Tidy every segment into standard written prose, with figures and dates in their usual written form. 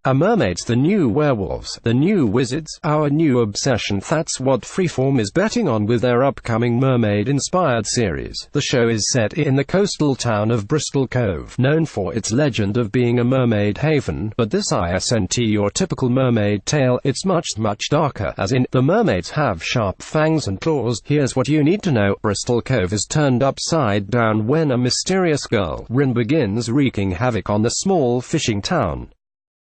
Are mermaids the new werewolves, the new wizards, our new obsession? That's what Freeform is betting on with their upcoming mermaid-inspired series. The show is set in the coastal town of Bristol Cove, known for its legend of being a mermaid haven, but this isn't your typical mermaid tale. It's much darker, as in, the mermaids have sharp fangs and claws. Here's what you need to know. Bristol Cove is turned upside down when a mysterious girl, Rin, begins wreaking havoc on the small fishing town.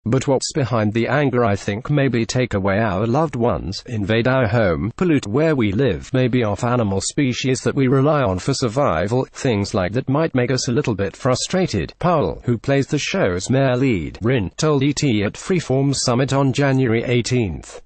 But what's behind the anger? I think maybe take away our loved ones, invade our home, pollute where we live, maybe off animal species that we rely on for survival. Things like that might make us a little bit frustrated. Powell, who plays the show's male lead, Rin, told ET at Freeform's summit on January 18th.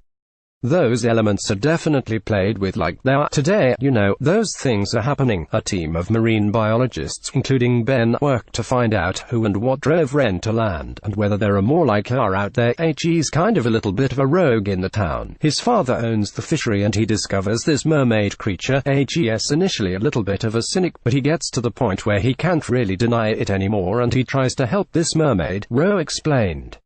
Those elements are definitely played with like they are today. You know, those things are happening. A team of marine biologists, including Ben, work to find out who and what drove Ren to land, and whether there are more like her out there. He's kind of a little bit of a rogue in the town. His father owns the fishery and he discovers this mermaid creature. He's initially a little bit of a cynic, but he gets to the point where he can't really deny it anymore and he tries to help this mermaid, Ro explained.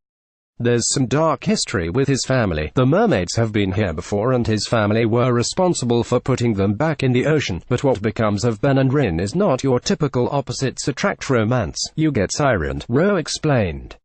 There's some dark history with his family. The mermaids have been here before and his family were responsible for putting them back in the ocean. But what becomes of Ben and Rin is not your typical opposites attract romance. You get sirened, Ro explained.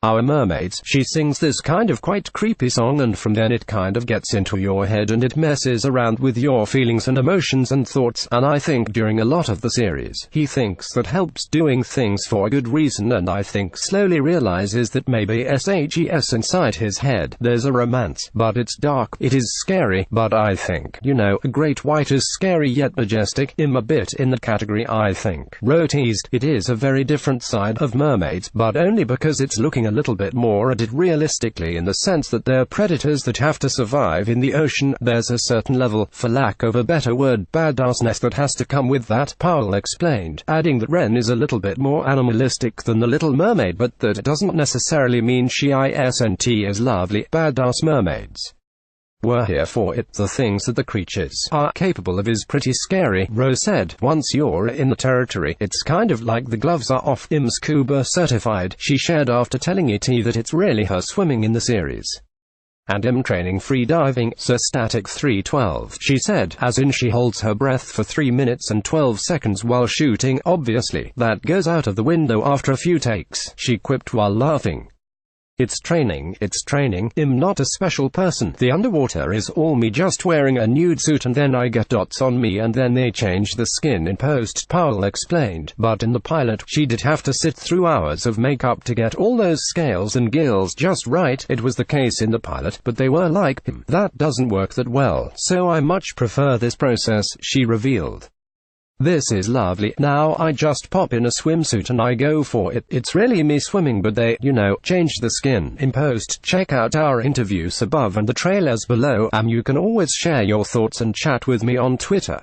Our mermaids, she sings this kind of quite creepy song and from then it kind of gets into your head and it messes around with your feelings and emotions and thoughts, and I think during a lot of the series, he thinks that helps doing things for a good reason, and I think slowly realizes that maybe inside his head, there's a romance, but it's dark, it is scary, but I think, you know, a great white is scary yet majestic. I'm a bit in the category, I think. Ro teased, it is a very different side of mermaids, but only because it's looking a little bit more at it realistically, in the sense that they're predators that have to survive in the ocean. There's a certain level, for lack of a better word, badassness that has to come with that, Powell explained, adding that Ren is a little bit more animalistic than the Little Mermaid, but that doesn't necessarily mean she isn't as lovely. Badass mermaids. We're here for it. The things that the creatures are capable of is pretty scary, Rose said. Once you're in the territory, it's kind of like the gloves are off. I'm scuba certified, she shared after telling ET that it's really her swimming in the series. And I'm training free diving, so static 312, she said, as in she holds her breath for 3 minutes and 12 seconds while shooting. Obviously, that goes out of the window after a few takes, she quipped while laughing. It's training, I'm not a special person. The underwater is all me, just wearing a nude suit and then I get dots on me and then they change the skin in post, Powell explained. But in the pilot, she did have to sit through hours of makeup to get all those scales and gills just right. It was the case in the pilot, but they were like, that doesn't work that well, so I much prefer this process, she revealed. This is lovely. Now I just pop in a swimsuit and I go for it. It's really me swimming, but they, you know, change the skin in post. Check out our interviews above and the trailers below. You can always share your thoughts and chat with me on Twitter.